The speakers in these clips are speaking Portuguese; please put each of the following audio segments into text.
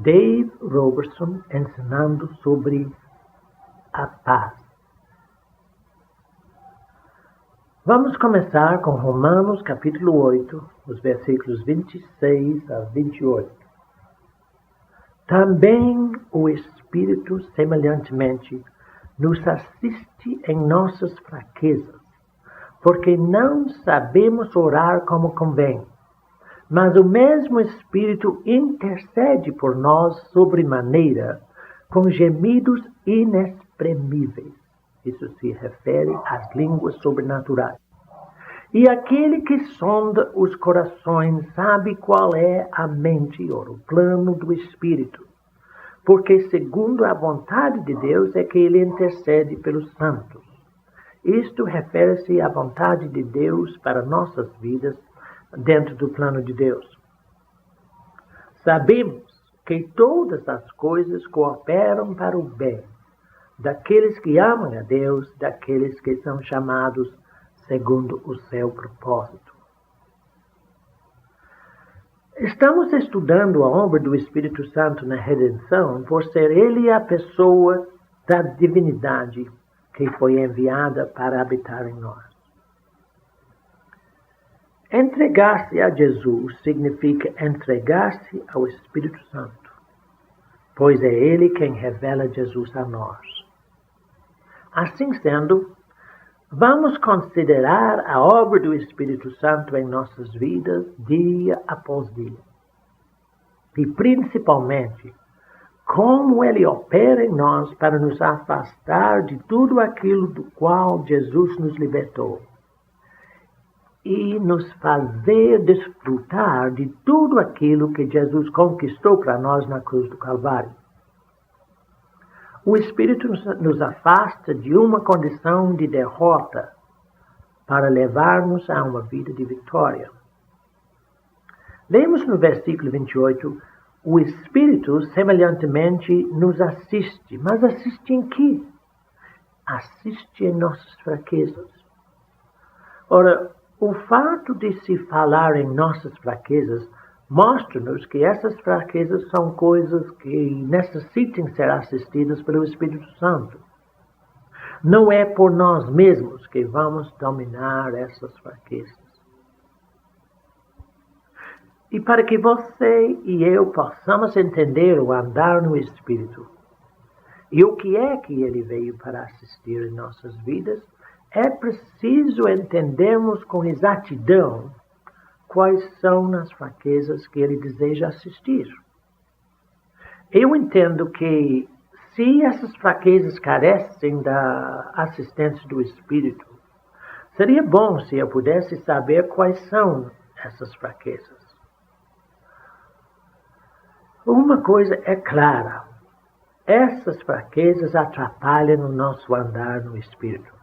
Dave Robertson ensinando sobre a paz. Vamos começar com Romanos capítulo 8, os versículos 26 a 28. Também o Espírito, semelhantemente, nos assiste em nossas fraquezas, porque não sabemos orar como convém. Mas o mesmo Espírito intercede por nós sobremaneira, com gemidos inexprimíveis. Isso se refere às línguas sobrenaturais. E aquele que sonda os corações sabe qual é a mente ou o plano do Espírito, porque segundo a vontade de Deus é que ele intercede pelos santos. Isto refere-se à vontade de Deus para nossas vidas, dentro do plano de Deus. Sabemos que todas as coisas cooperam para o bem daqueles que amam a Deus, daqueles que são chamados segundo o seu propósito. Estamos estudando a obra do Espírito Santo na redenção por ser ele a pessoa da divindade que foi enviada para habitar em nós. Entregar-se a Jesus significa entregar-se ao Espírito Santo, pois é ele quem revela Jesus a nós. Assim sendo, vamos considerar a obra do Espírito Santo em nossas vidas dia após dia. E principalmente, como ele opera em nós para nos afastar de tudo aquilo do qual Jesus nos libertou e nos fazer desfrutar de tudo aquilo que Jesus conquistou para nós na cruz do Calvário. O Espírito nos afasta de uma condição de derrota para levar-nos a uma vida de vitória. Lemos no versículo 28, o Espírito semelhantemente nos assiste. Mas assiste em quê? Assiste em nossas fraquezas. Ora, o fato de se falar em nossas fraquezas mostra-nos que essas fraquezas são coisas que necessitem ser assistidas pelo Espírito Santo. Não é por nós mesmos que vamos dominar essas fraquezas. E para que você e eu possamos entender o andar no Espírito e o que é que ele veio para assistir em nossas vidas, é preciso entendermos com exatidão quais são as fraquezas que ele deseja assistir. Eu entendo que se essas fraquezas carecem da assistência do Espírito, seria bom se eu pudesse saber quais são essas fraquezas. Uma coisa é clara, essas fraquezas atrapalham o nosso andar no Espírito.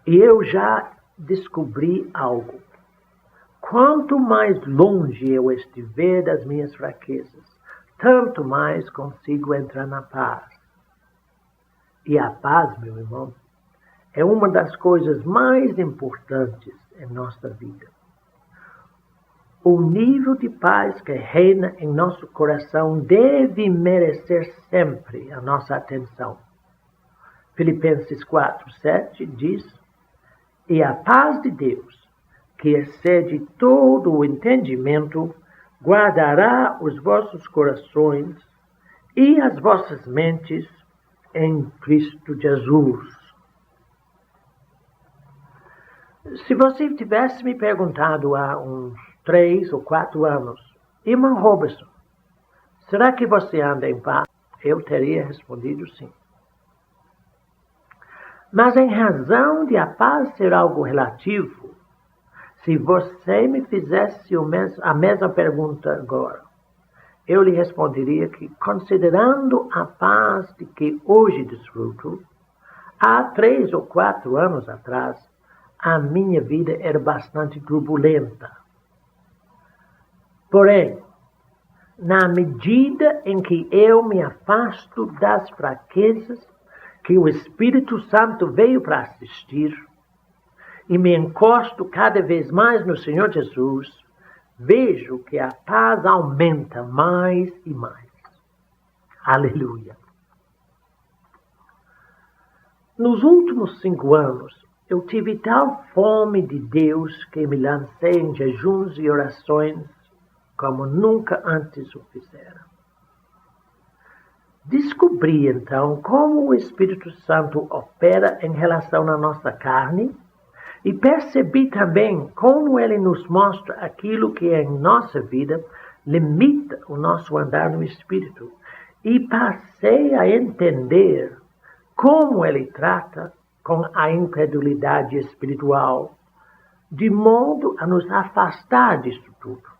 E eu já descobri algo. Quanto mais longe eu estiver das minhas fraquezas, tanto mais consigo entrar na paz. E a paz, meu irmão, é uma das coisas mais importantes em nossa vida. O nível de paz que reina em nosso coração deve merecer sempre a nossa atenção. Filipenses 4:7 diz: e a paz de Deus, que excede todo o entendimento, guardará os vossos corações e as vossas mentes em Cristo Jesus. Se você tivesse me perguntado há uns 3 ou 4 anos, irmão Robertson, será que você anda em paz? Eu teria respondido sim. Mas em razão de a paz ser algo relativo, se você me fizesse a mesma pergunta agora, eu lhe responderia que, considerando a paz de que hoje desfruto, há 3 ou 4 anos atrás, a minha vida era bastante turbulenta. Porém, na medida em que eu me afasto das fraquezas que o Espírito Santo veio para assistir, e me encosto cada vez mais no Senhor Jesus, vejo que a paz aumenta mais e mais. Aleluia! Nos últimos 5 anos, eu tive tal fome de Deus que me lancei em jejuns e orações como nunca antes o fizera. Descobri, então, como o Espírito Santo opera em relação à nossa carne e percebi também como ele nos mostra aquilo que em nossa vida limita o nosso andar no Espírito. E passei a entender como ele trata com a incredulidade espiritual, de modo a nos afastar disso tudo.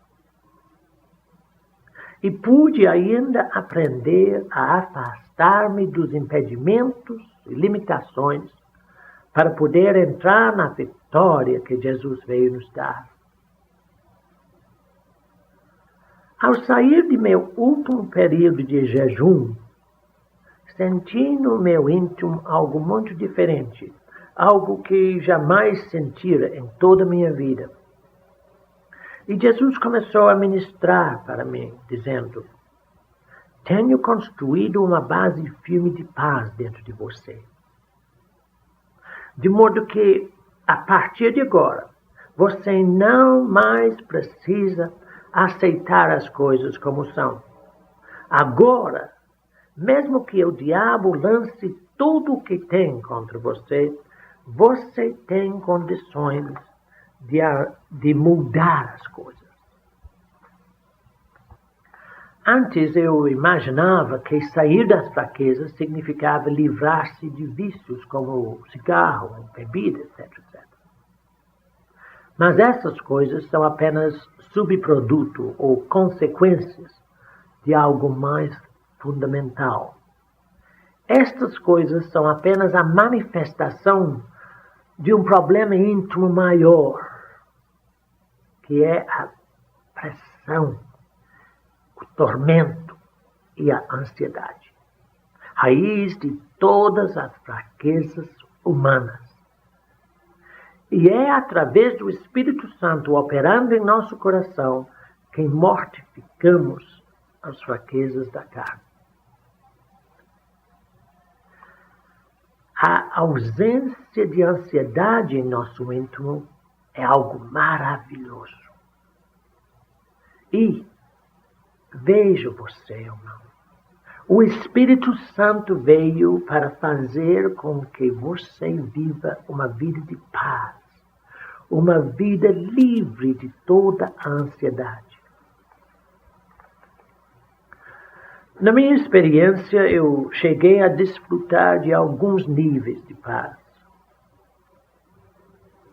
E pude ainda aprender a afastar-me dos impedimentos e limitações para poder entrar na vitória que Jesus veio nos dar. Ao sair de meu último período de jejum, senti no meu íntimo algo muito diferente, algo que jamais sentira em toda a minha vida. E Jesus começou a ministrar para mim, dizendo: tenho construído uma base firme de paz dentro de você. De modo que, a partir de agora, você não mais precisa aceitar as coisas como são. Agora, mesmo que o diabo lance tudo o que tem contra você, você tem condições de mudar as coisas. Antes eu imaginava que sair das fraquezas significava livrar-se de vícios como cigarro, bebida, etc. Mas essas coisas são apenas subproduto ou consequências de algo mais fundamental. Estas coisas são apenas a manifestação de um problema íntimo maior, que é a pressão, o tormento e a ansiedade, raiz de todas as fraquezas humanas. E é através do Espírito Santo operando em nosso coração que mortificamos as fraquezas da carne. A ausência de ansiedade em nosso íntimo é algo maravilhoso. E veja você, irmão, o Espírito Santo veio para fazer com que você viva uma vida de paz, uma vida livre de toda a ansiedade. Na minha experiência, eu cheguei a desfrutar de alguns níveis de paz.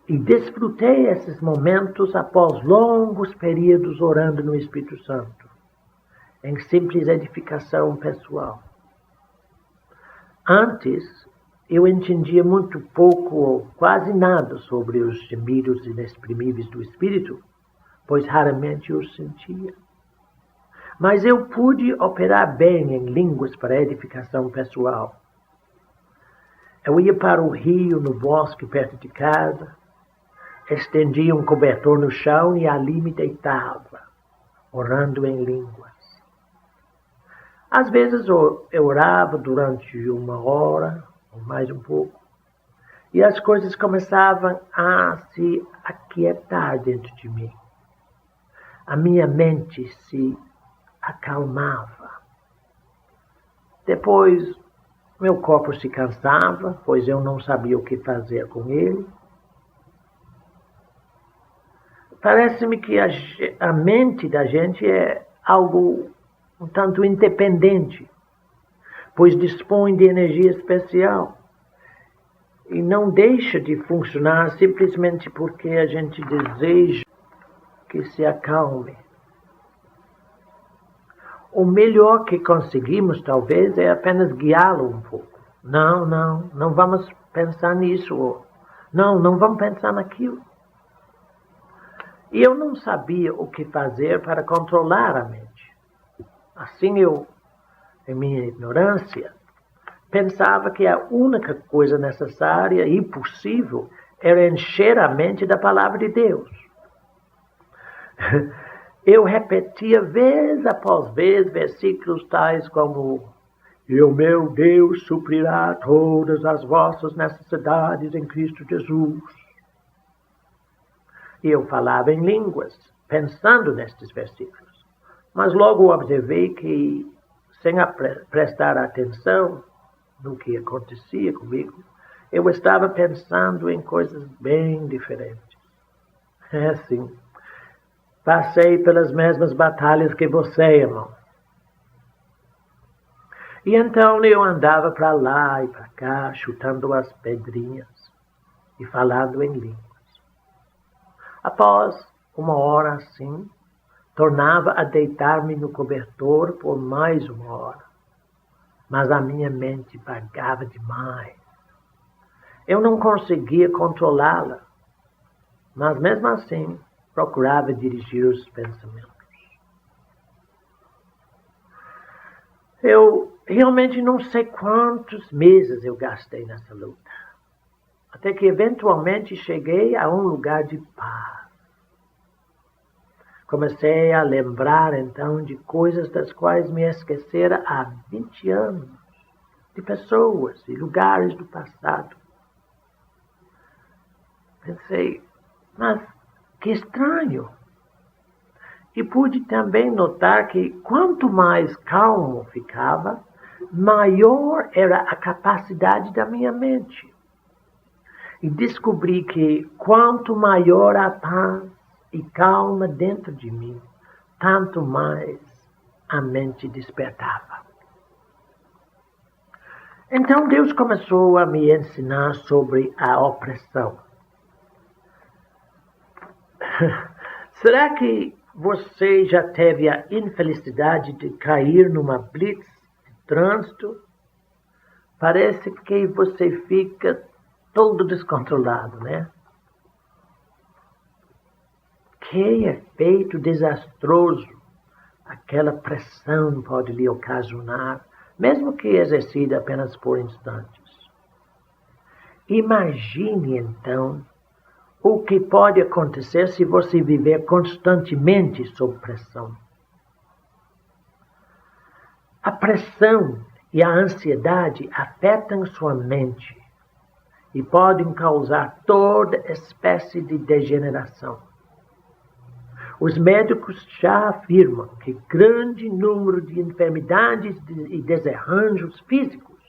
E desfrutei esses momentos após longos períodos orando no Espírito Santo, em simples edificação pessoal. Antes, eu entendia muito pouco ou quase nada sobre os gemidos inexprimíveis do Espírito, pois raramente os sentia. Mas eu pude operar bem em línguas para edificação pessoal. Eu ia para o rio, no bosque perto de casa, estendia um cobertor no chão e ali me deitava, orando em línguas. Às vezes eu orava durante 1 hora, ou mais um pouco, e as coisas começavam a se aquietar dentro de mim. A minha mente se acalmava. Depois, meu corpo se cansava, pois eu não sabia o que fazer com ele. Parece-me que a mente da gente é algo um tanto independente, pois dispõe de energia especial e não deixa de funcionar simplesmente porque a gente deseja que se acalme. O melhor que conseguimos, talvez, é apenas guiá-lo um pouco. Não vamos pensar nisso. Não vamos pensar naquilo. E eu não sabia o que fazer para controlar a mente. Assim eu, em minha ignorância, pensava que a única coisa necessária e possível era encher a mente da palavra de Deus. eu repetia vez após vez versículos tais como: e o meu Deus suprirá todas as vossas necessidades em Cristo Jesus. E eu falava em línguas, pensando nestes versículos. Mas logo observei que, sem prestar atenção no que acontecia comigo, eu estava pensando em coisas bem diferentes. É assim. Passei pelas mesmas batalhas que você, irmão. E então eu andava para lá e para cá, chutando as pedrinhas e falando em línguas. Após uma hora assim, tornava a deitar-me no cobertor por mais uma hora. Mas a minha mente vagava demais. Eu não conseguia controlá-la, mas mesmo assim procurava dirigir os pensamentos. Eu realmente não sei quantos meses eu gastei nessa luta, até que eventualmente cheguei a um lugar de paz. Comecei a lembrar então de coisas das quais me esquecera há 20 anos, de pessoas e lugares do passado. Pensei, mas que estranho! E pude também notar que quanto mais calmo ficava, maior era a capacidade da minha mente. E descobri que quanto maior a paz e calma dentro de mim, tanto mais a mente despertava. Então Deus começou a me ensinar sobre a opressão. Será que você já teve a infelicidade de cair numa blitz de trânsito? Parece que você fica todo descontrolado, né? Que efeito desastroso aquela pressão pode lhe ocasionar, mesmo que exercida apenas por instantes. Imagine, então, o que pode acontecer se você viver constantemente sob pressão. A pressão e a ansiedade afetam sua mente e podem causar toda espécie de degeneração. Os médicos já afirmam que grande número de enfermidades e desarranjos físicos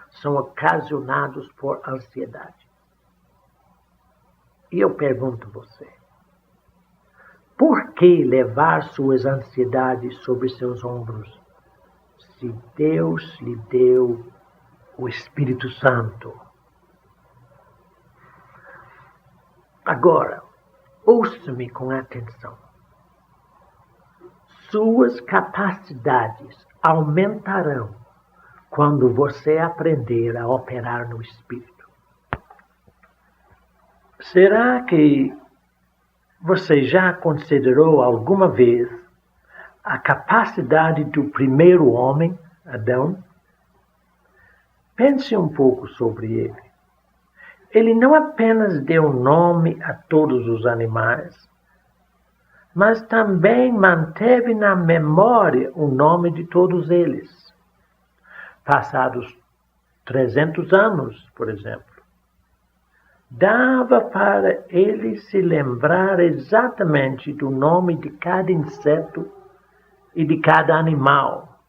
são ocasionados por ansiedade. E eu pergunto a você, por que levar suas ansiedades sobre seus ombros, se Deus lhe deu o Espírito Santo? Agora, ouça-me com atenção. Suas capacidades aumentarão quando você aprender a operar no Espírito. Será que você já considerou alguma vez a capacidade do primeiro homem, Adão? Pense um pouco sobre ele. Ele não apenas deu nome a todos os animais, mas também manteve na memória o nome de todos eles. Passados 300 anos, por exemplo, dava para ele se lembrar exatamente do nome de cada inseto e de cada animal.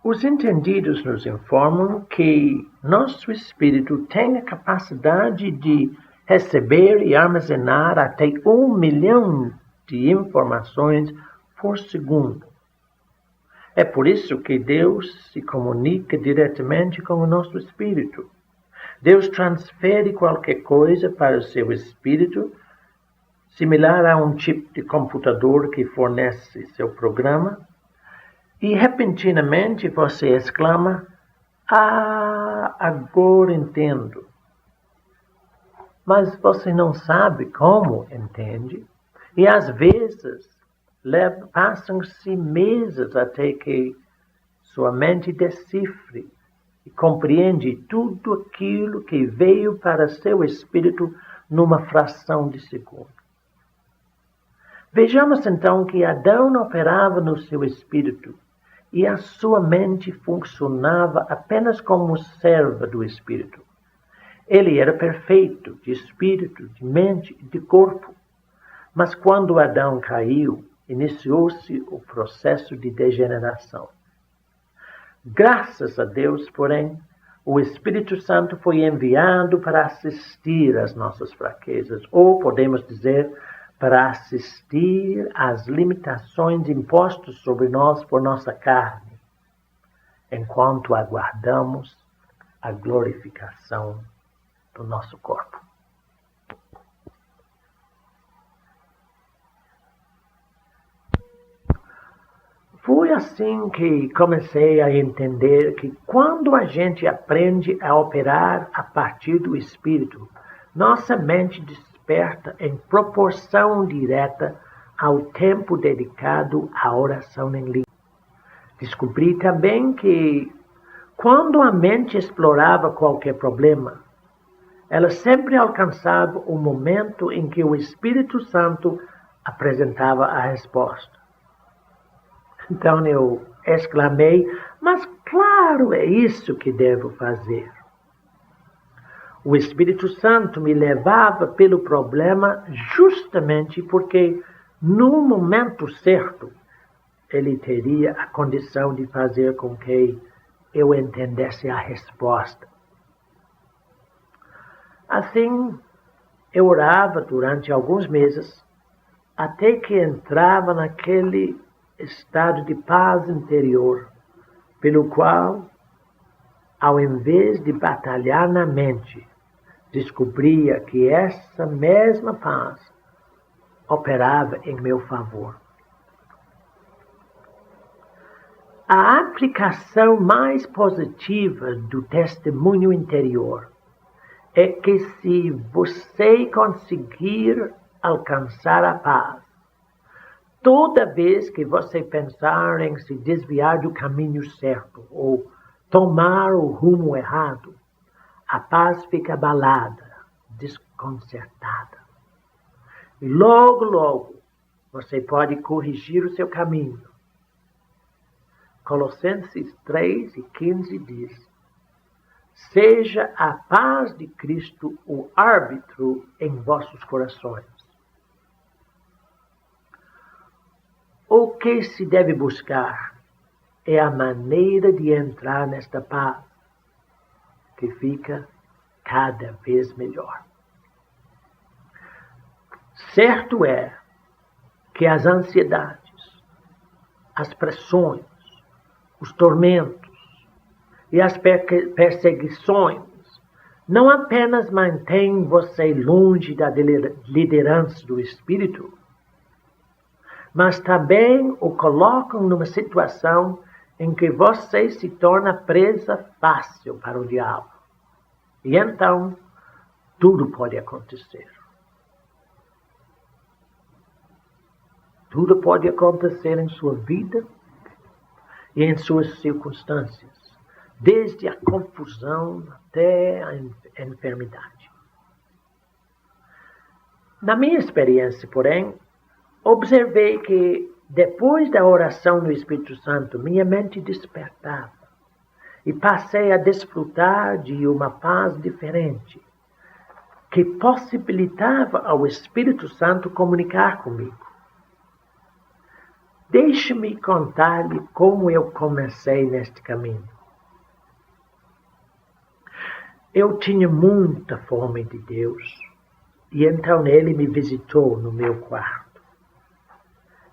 Os entendidos nos informam que nosso espírito tem a capacidade de receber e armazenar até 1 milhão de informações por segundo. É por isso que Deus se comunica diretamente com o nosso espírito. Deus transfere qualquer coisa para o seu espírito, similar a um chip de computador que fornece seu programa, e repentinamente você exclama: "Ah, agora entendo." Mas você não sabe como entende, e às vezes passam-se meses até que sua mente decifre e compreende tudo aquilo que veio para seu espírito numa fração de segundo. Vejamos então que Adão operava no seu espírito e a sua mente funcionava apenas como serva do espírito. Ele era perfeito de espírito, de mente e de corpo. Mas quando Adão caiu, iniciou-se o processo de degeneração. Graças a Deus, porém, o Espírito Santo foi enviado para assistir às nossas fraquezas, ou podemos dizer, para assistir às limitações impostas sobre nós por nossa carne, enquanto aguardamos a glorificação do nosso corpo. Foi assim que comecei a entender que quando a gente aprende a operar a partir do Espírito, nossa mente desperta em proporção direta ao tempo dedicado à oração em língua. Descobri também que quando a mente explorava qualquer problema, ela sempre alcançava o momento em que o Espírito Santo apresentava a resposta. Então eu exclamei, mas claro, é isso que devo fazer. O Espírito Santo me levava pelo problema justamente porque, no momento certo, ele teria a condição de fazer com que eu entendesse a resposta. Assim, eu orava durante alguns meses, até que entrava naquele estado de paz interior, pelo qual, ao invés de batalhar na mente, descobria que essa mesma paz operava em meu favor. A aplicação mais positiva do testemunho interior é que se você conseguir alcançar a paz, toda vez que você pensar em se desviar do caminho certo ou tomar o rumo errado, a paz fica abalada, desconcertada. E logo, você pode corrigir o seu caminho. Colossenses 3:15 diz: seja a paz de Cristo o árbitro em vossos corações. O que se deve buscar é a maneira de entrar nesta paz, que fica cada vez melhor. Certo é que as ansiedades, as pressões, os tormentos e as perseguições não apenas mantêm você longe da liderança do Espírito, mas também o colocam numa situação em que você se torna presa fácil para o diabo. E então, tudo pode acontecer. Tudo pode acontecer em sua vida e em suas circunstâncias, desde a confusão até a enfermidade. Na minha experiência, porém, observei que, depois da oração no Espírito Santo, minha mente despertava e passei a desfrutar de uma paz diferente, que possibilitava ao Espírito Santo comunicar comigo. Deixe-me contar-lhe como eu comecei neste caminho. Eu tinha muita fome de Deus, e então Ele me visitou no meu quarto.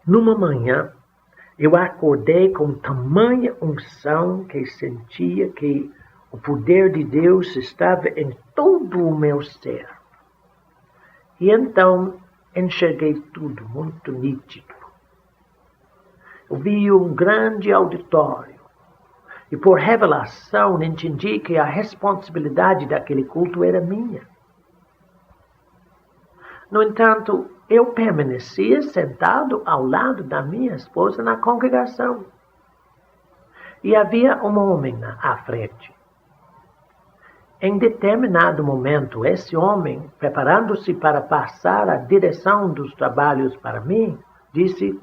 Numa manhã, eu acordei com tamanha unção que sentia que o poder de Deus estava em todo o meu ser. E então enxerguei tudo muito nítido. Eu vi um grande auditório e, por revelação, entendi que a responsabilidade daquele culto era minha. No entanto, eu permanecia sentado ao lado da minha esposa na congregação. E havia um homem à frente. Em determinado momento, esse homem, preparando-se para passar a direção dos trabalhos para mim, Disse: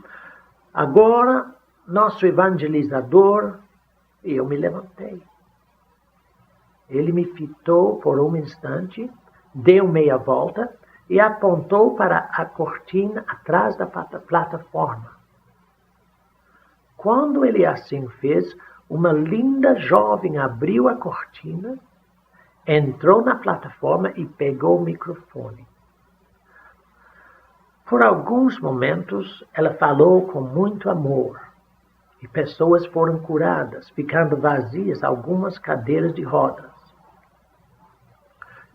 agora, nosso evangelizador. E eu me levantei. Ele me fitou por um instante, deu meia volta e apontou para a cortina atrás da plataforma. Quando ele assim fez, uma linda jovem abriu a cortina, entrou na plataforma e pegou o microfone. Por alguns momentos, ela falou com muito amor e pessoas foram curadas, ficando vazias algumas cadeiras de rodas.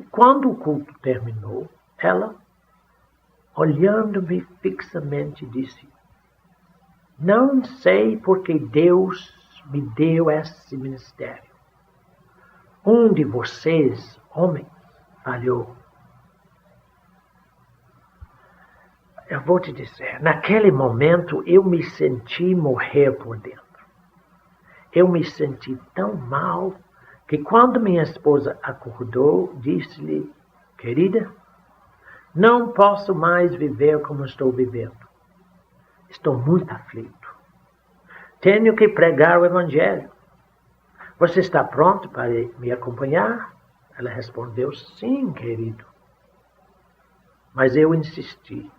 E quando o culto terminou, ela, olhando-me fixamente, disse: não sei por que Deus me deu esse ministério. Um de vocês, homens, falhou. Eu vou te dizer, naquele momento eu me senti morrer por dentro. Eu me senti tão mal que quando minha esposa acordou, disse-lhe: querida, não posso mais viver como estou vivendo. Estou muito aflito. Tenho que pregar o Evangelho. Você está pronto para me acompanhar? Ela respondeu: sim, querido. Mas eu insisti.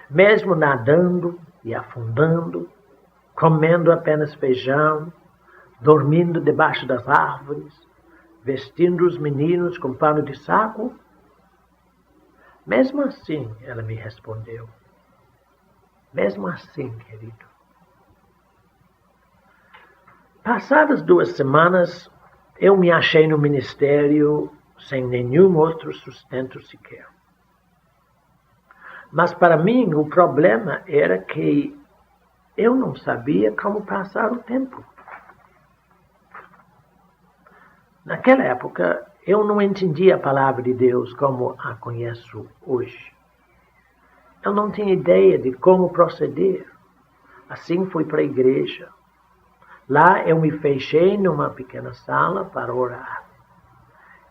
Mesmo nadando e afundando, comendo apenas feijão, dormindo debaixo das árvores, vestindo os meninos com pano de saco, mesmo assim, ela me respondeu. Mesmo assim, querido. Passadas 2 semanas, eu me achei no ministério sem nenhum outro sustento sequer. Mas para mim o problema era que eu não sabia como passar o tempo. Naquela época, eu não entendia a palavra de Deus como a conheço hoje. Eu não tinha ideia de como proceder. Assim fui para a igreja. Lá eu me fechei numa pequena sala para orar.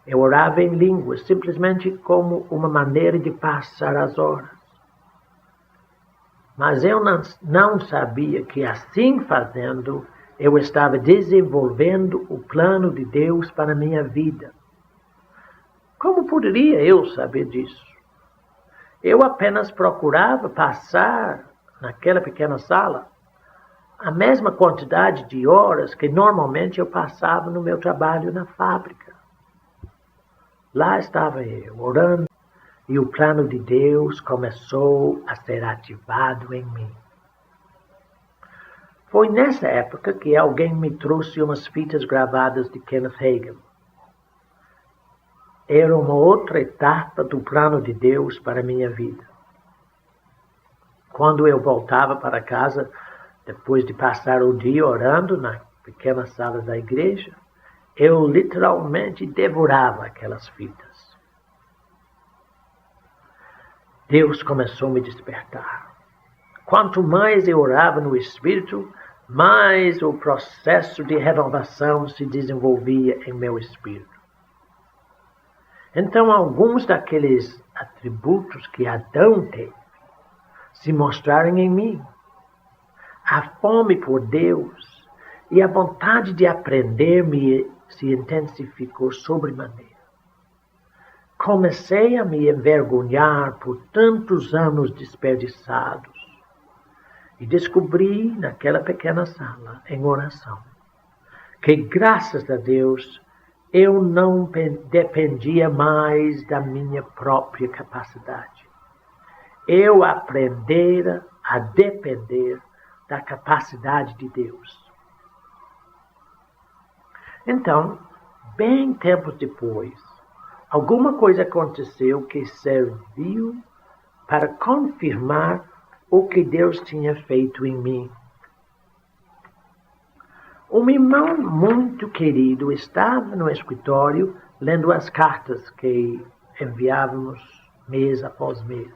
Eu orava em línguas, simplesmente como uma maneira de passar as horas. Mas eu não sabia que assim fazendo, eu estava desenvolvendo o plano de Deus para a minha vida. Como poderia eu saber disso? Eu apenas procurava passar naquela pequena sala a mesma quantidade de horas que normalmente eu passava no meu trabalho na fábrica. Lá estava eu, orando, e o plano de Deus começou a ser ativado em mim. Foi nessa época que alguém me trouxe umas fitas gravadas de Kenneth Hagin. Era uma outra etapa do plano de Deus para a minha vida. Quando eu voltava para casa, depois de passar o dia orando na pequena sala da igreja, eu literalmente devorava aquelas fitas. Deus começou a me despertar. Quanto mais eu orava no Espírito, mais o processo de renovação se desenvolvia em meu espírito. Então, alguns daqueles atributos que Adão teve se mostraram em mim. A fome por Deus e a vontade de aprender se intensificou sobremaneira. Comecei a me envergonhar por tantos anos desperdiçados e descobri naquela pequena sala, em oração, que graças a Deus eu não dependia mais da minha própria capacidade. Eu aprendera a depender da capacidade de Deus. Então, bem tempos depois, alguma coisa aconteceu que serviu para confirmar o que Deus tinha feito em mim. Um irmão muito querido estava no escritório lendo as cartas que enviávamos mês após mês.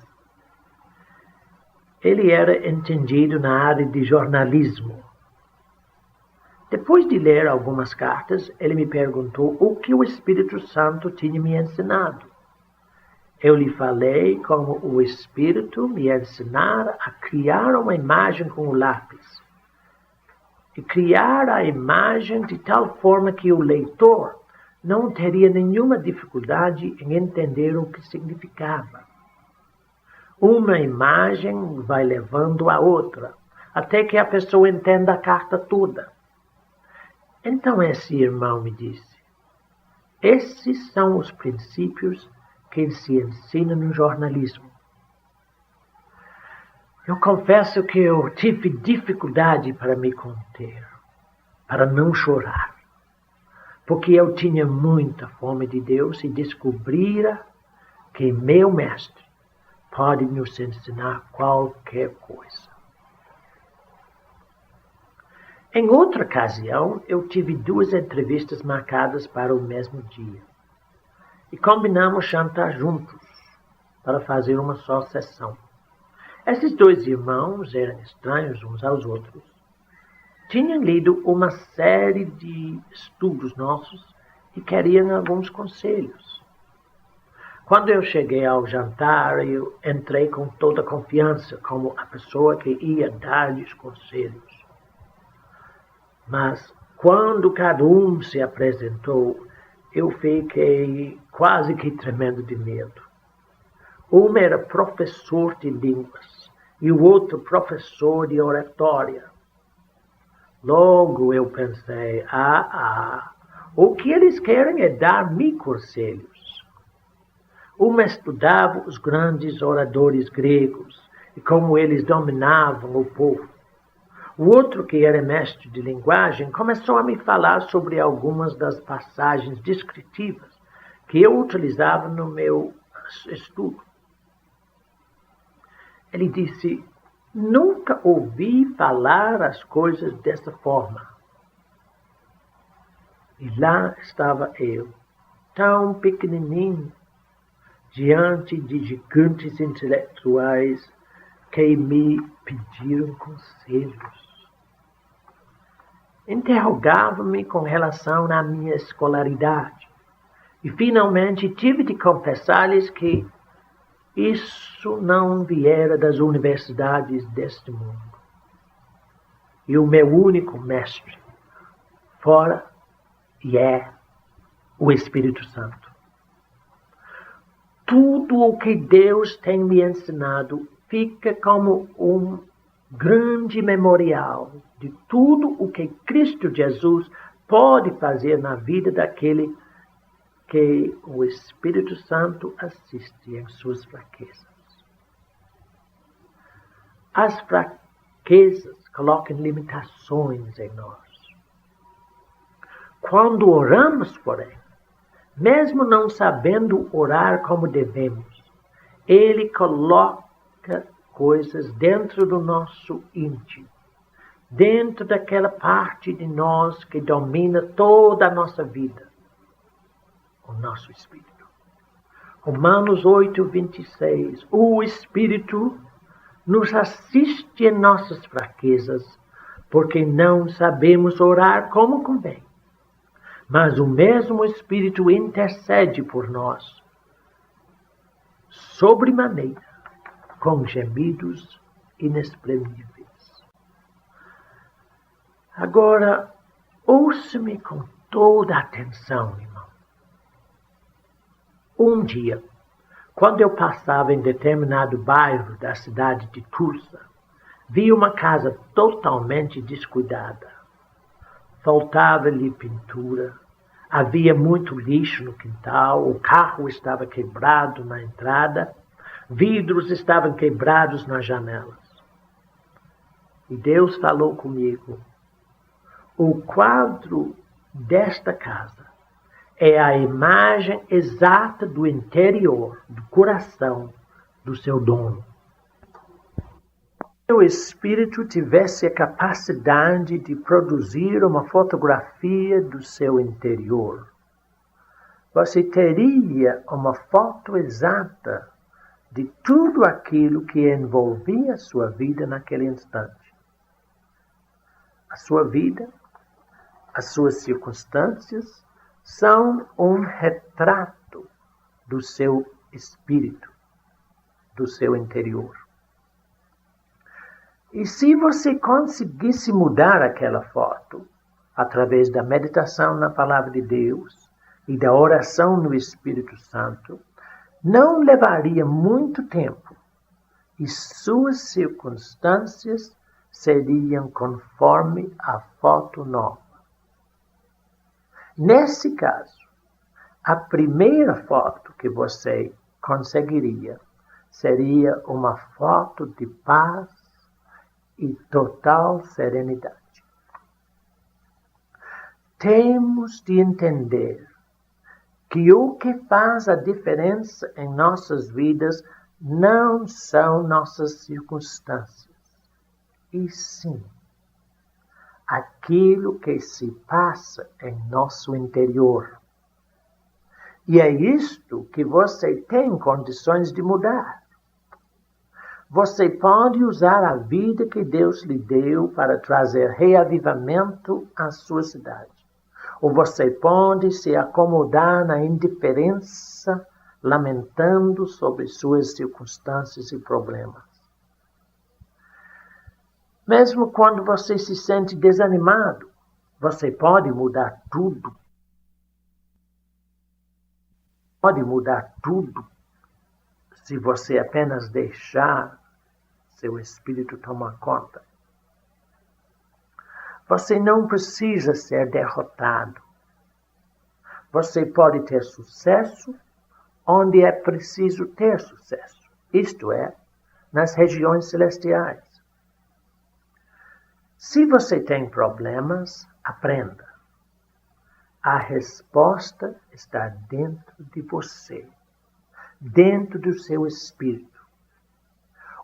Ele era entendido na área de jornalismo. Depois de ler algumas cartas, ele me perguntou o que o Espírito Santo tinha me ensinado. Eu lhe falei como o Espírito me ensinara a criar uma imagem com o lápis. E criar a imagem de tal forma que o leitor não teria nenhuma dificuldade em entender o que significava. Uma imagem vai levando a outra, até que a pessoa entenda a carta toda. Então esse irmão me disse, esses são os princípios que se ensina no jornalismo. Eu confesso que eu tive dificuldade para me conter, para não chorar, porque eu tinha muita fome de Deus e descobrira que meu mestre pode nos ensinar qualquer coisa. Em outra ocasião, eu tive 2 entrevistas marcadas para o mesmo dia. E combinamos jantar juntos para fazer uma só sessão. Esses 2 irmãos eram estranhos uns aos outros. Tinham lido uma série de estudos nossos e queriam alguns conselhos. Quando eu cheguei ao jantar, eu entrei com toda a confiança como a pessoa que ia dar-lhes conselhos. Mas quando cada um se apresentou, eu fiquei quase que tremendo de medo. Um era professor de línguas e o outro professor de oratória. Logo eu pensei, o que eles querem é dar-me conselhos. Um estudava os grandes oradores gregos e como eles dominavam o povo. O outro, que era mestre de linguagem, começou a me falar sobre algumas das passagens descritivas que eu utilizava no meu estudo. Ele disse, nunca ouvi falar as coisas dessa forma. E lá estava eu, tão pequenininho, diante de gigantes intelectuais que me pediram conselhos. Interrogava-me com relação à minha escolaridade. E finalmente tive de confessar-lhes que isso não viera das universidades deste mundo. E o meu único mestre fora e é o Espírito Santo. Tudo o que Deus tem me ensinado fica como um grande memorial de tudo o que Cristo Jesus pode fazer na vida daquele que o Espírito Santo assiste em suas fraquezas. As fraquezas colocam limitações em nós. Quando oramos, porém, mesmo não sabendo orar como devemos, Ele coloca coisas dentro do nosso íntimo, dentro daquela parte de nós que domina toda a nossa vida, o nosso Espírito. Romanos 8:26. O Espírito nos assiste em nossas fraquezas, porque não sabemos orar como convém. Mas o mesmo Espírito intercede por nós, sobremaneira, com gemidos inexprimíveis. Agora, ouça-me com toda a atenção, irmão. Um dia, quando eu passava em determinado bairro da cidade de Tulsa, vi uma casa totalmente descuidada. Faltava-lhe pintura, havia muito lixo no quintal, o carro estava quebrado na entrada, vidros estavam quebrados nas janelas. E Deus falou comigo, o quadro desta casa é a imagem exata do interior, do coração do seu dono. Se o Espírito tivesse a capacidade de produzir uma fotografia do seu interior, você teria uma foto exata de tudo aquilo que envolvia a sua vida naquele instante. A sua vida, as suas circunstâncias, são um retrato do seu espírito do seu interior. E se você conseguisse mudar aquela foto através da meditação na Palavra de Deus e da oração no Espírito Santo, não levaria muito tempo e suas circunstâncias seriam conforme a foto nova. Nesse caso, a primeira foto que você conseguiria seria uma foto de paz e total serenidade. Temos de entender que o que faz a diferença em nossas vidas não são nossas circunstâncias, e sim aquilo que se passa em nosso interior. E é isto que você tem condições de mudar. Você pode usar a vida que Deus lhe deu para trazer reavivamento à sua cidade. Ou você pode se acomodar na indiferença, lamentando sobre suas circunstâncias e problemas. Mesmo quando você se sente desanimado, você pode mudar tudo. Pode mudar tudo se você apenas deixar seu espírito tomar conta. Você não precisa ser derrotado. Você pode ter sucesso onde é preciso ter sucesso, isto é, nas regiões celestiais. Se você tem problemas, aprenda. A resposta está dentro de você, dentro do seu espírito.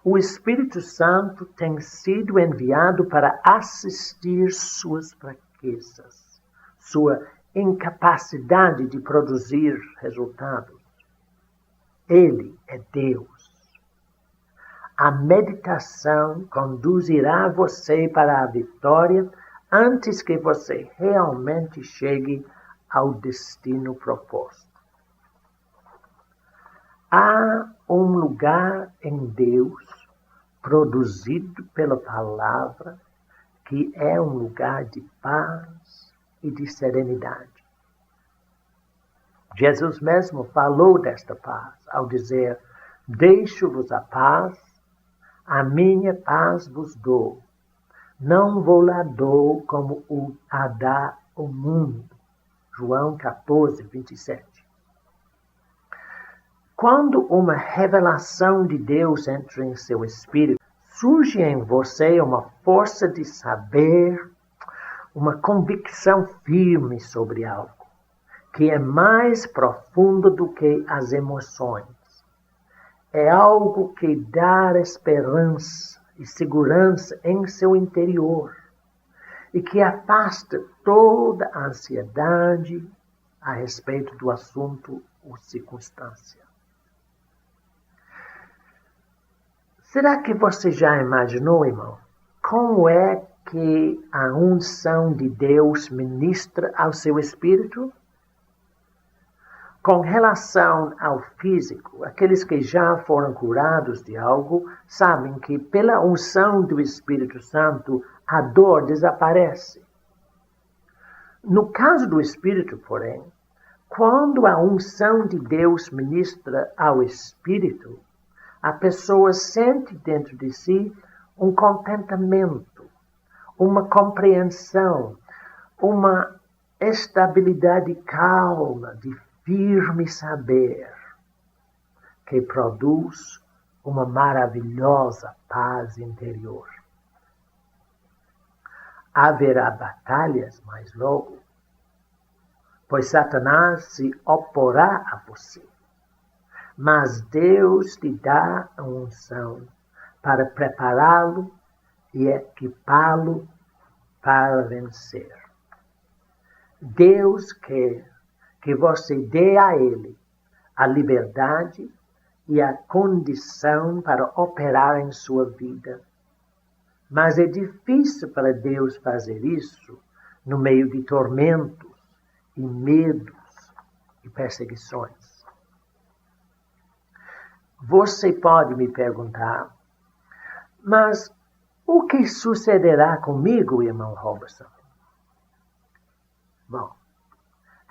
O Espírito Santo tem sido enviado para assistir suas fraquezas, sua incapacidade de produzir resultados. Ele é Deus. A meditação conduzirá você para a vitória antes que você realmente chegue ao destino proposto. Há um lugar em Deus, produzido pela palavra, que é um lugar de paz e de serenidade. Jesus mesmo falou desta paz ao dizer: deixo-vos a paz, a minha paz vos dou. Não vou lá dou como a dá o mundo. João 14, 27. Quando uma revelação de Deus entra em seu espírito, surge em você uma força de saber, uma convicção firme sobre algo, que é mais profundo do que as emoções. É algo que dá esperança e segurança em seu interior e que afasta toda a ansiedade a respeito do assunto ou circunstância. Será que você já imaginou, irmão, como é que a unção de Deus ministra ao seu espírito? Com relação ao físico, aqueles que já foram curados de algo sabem que pela unção do Espírito Santo a dor desaparece. No caso do Espírito, porém, quando a unção de Deus ministra ao Espírito, a pessoa sente dentro de si um contentamento, uma compreensão, uma estabilidade calma, de firme saber, que produz uma maravilhosa paz interior. Haverá batalhas mais logo, pois Satanás se oporá a você. Mas Deus lhe dá a unção para prepará-lo e equipá-lo para vencer. Deus quer que você dê a Ele a liberdade e a condição para operar em sua vida. Mas é difícil para Deus fazer isso no meio de tormentos e medos e perseguições. Você pode me perguntar, mas o que sucederá comigo, irmão Robertson? Bom,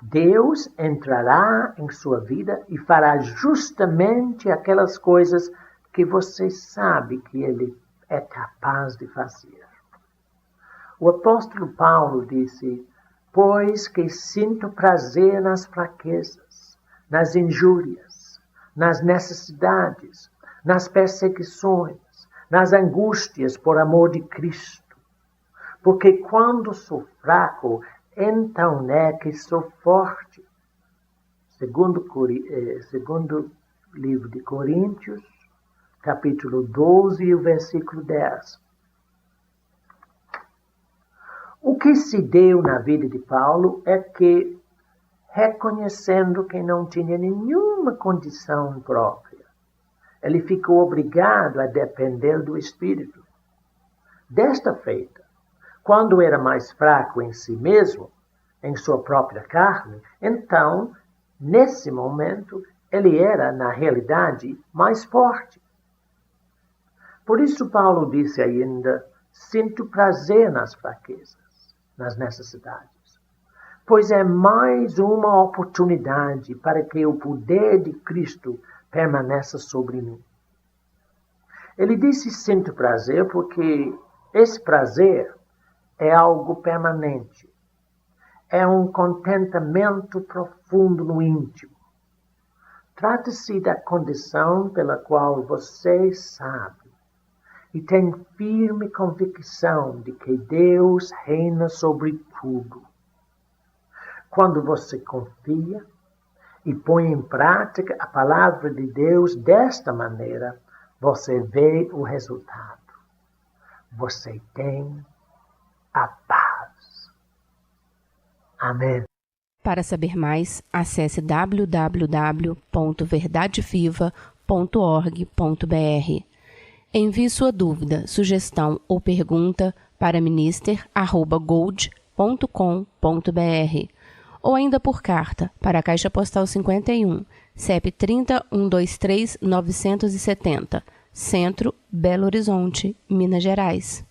Deus entrará em sua vida e fará justamente aquelas coisas que você sabe que Ele é capaz de fazer. O apóstolo Paulo disse, pois que sinto prazer nas fraquezas, nas injúrias, nas necessidades, nas perseguições, nas angústias por amor de Cristo. Porque quando sou fraco, então é que sou forte. Segundo livro de Coríntios, capítulo 12 e o versículo 10. O que se deu na vida de Paulo é que, reconhecendo que não tinha nenhuma condição própria, ele ficou obrigado a depender do Espírito. Desta feita, quando era mais fraco em si mesmo, em sua própria carne, então, nesse momento, ele era, na realidade, mais forte. Por isso Paulo disse ainda, sinto prazer nas fraquezas, nas necessidades, pois é mais uma oportunidade para que o poder de Cristo permaneça sobre mim. Ele disse sinto prazer porque esse prazer é algo permanente. É um contentamento profundo no íntimo. Trata-se da condição pela qual você sabe e tem firme convicção de que Deus reina sobre tudo. Quando você confia e põe em prática a palavra de Deus desta maneira, você vê o resultado. Você tem a paz. Amém. Para saber mais, acesse www.verdadeviva.org.br. Envie sua dúvida, sugestão ou pergunta para minister@gold.com.br ou ainda por carta para a Caixa Postal 51, CEP 30-123-970, Centro, Belo Horizonte, Minas Gerais.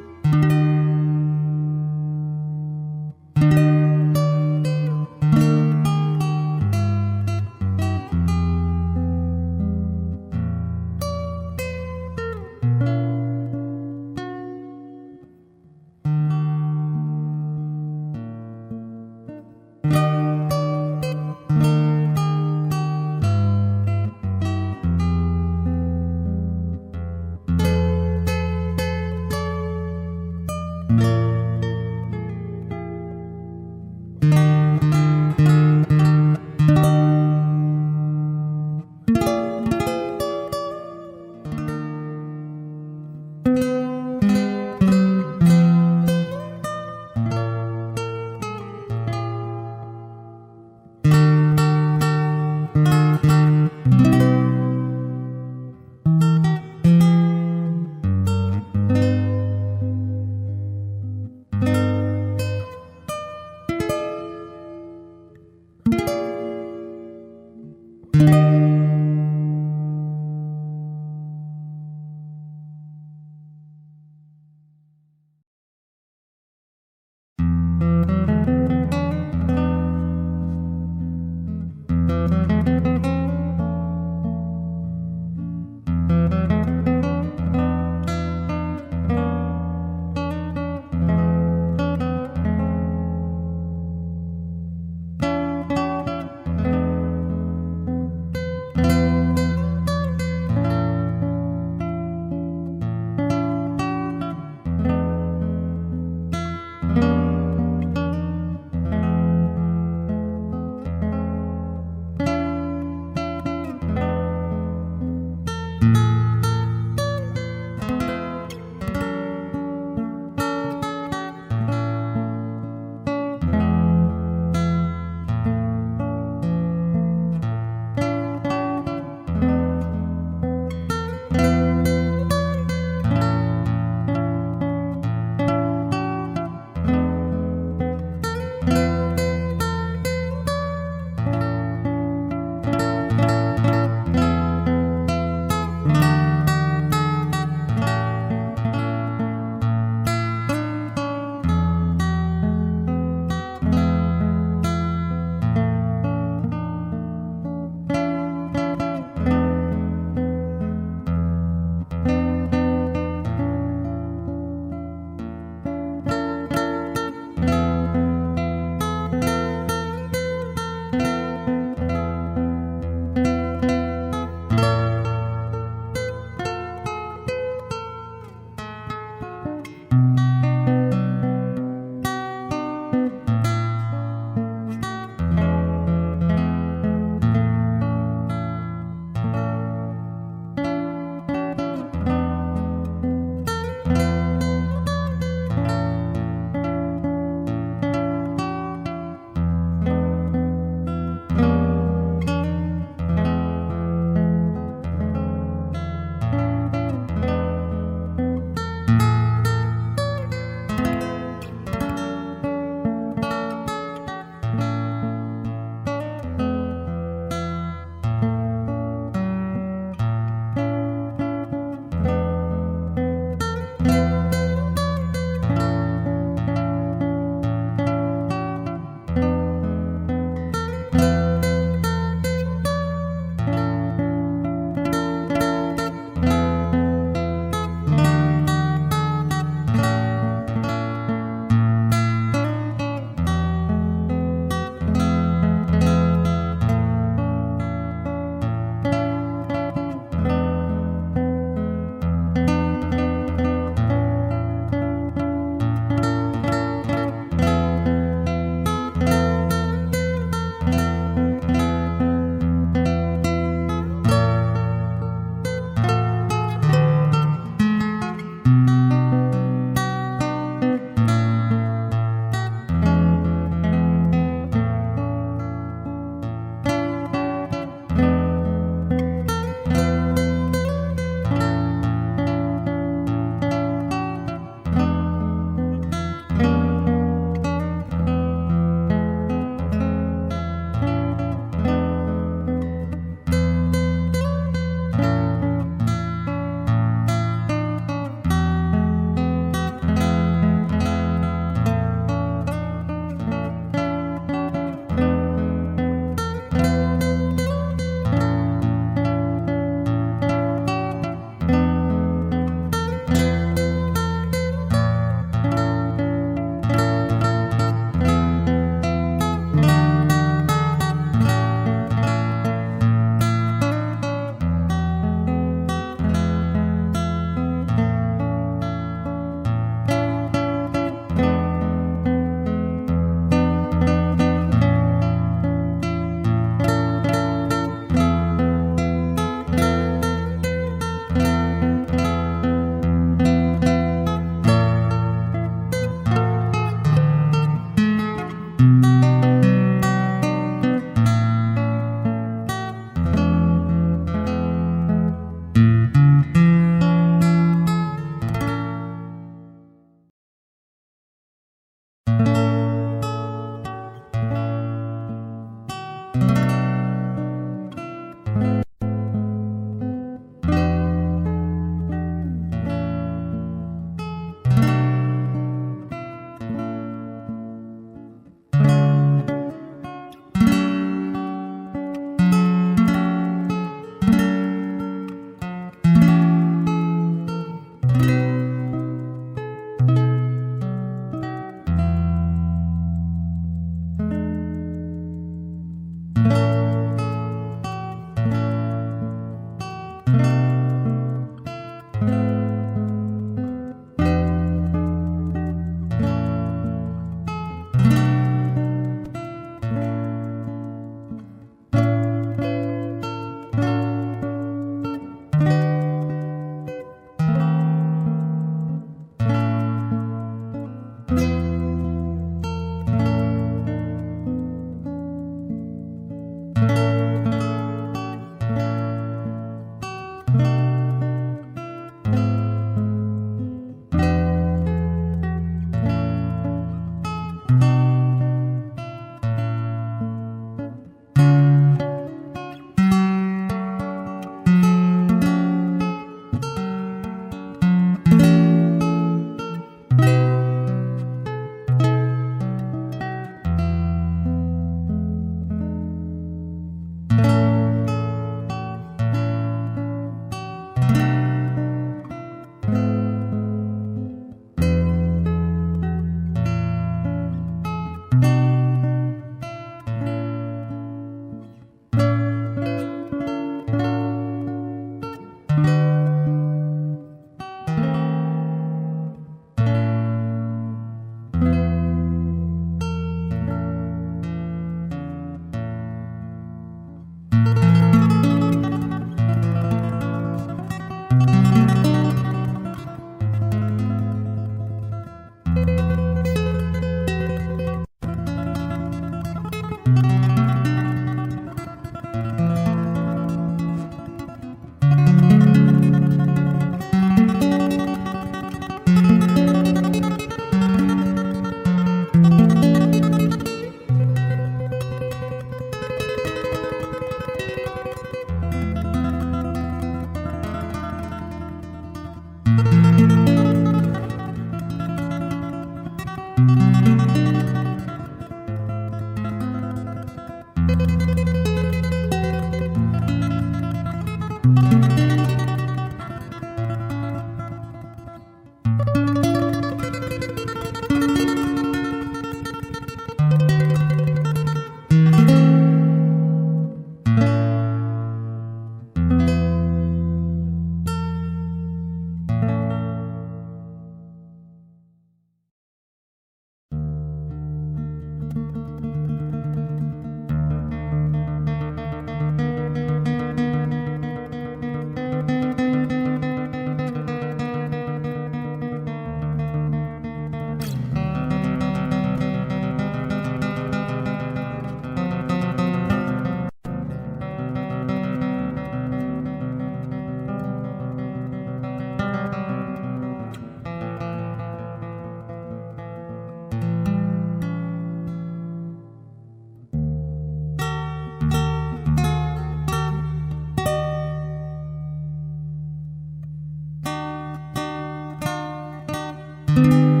Música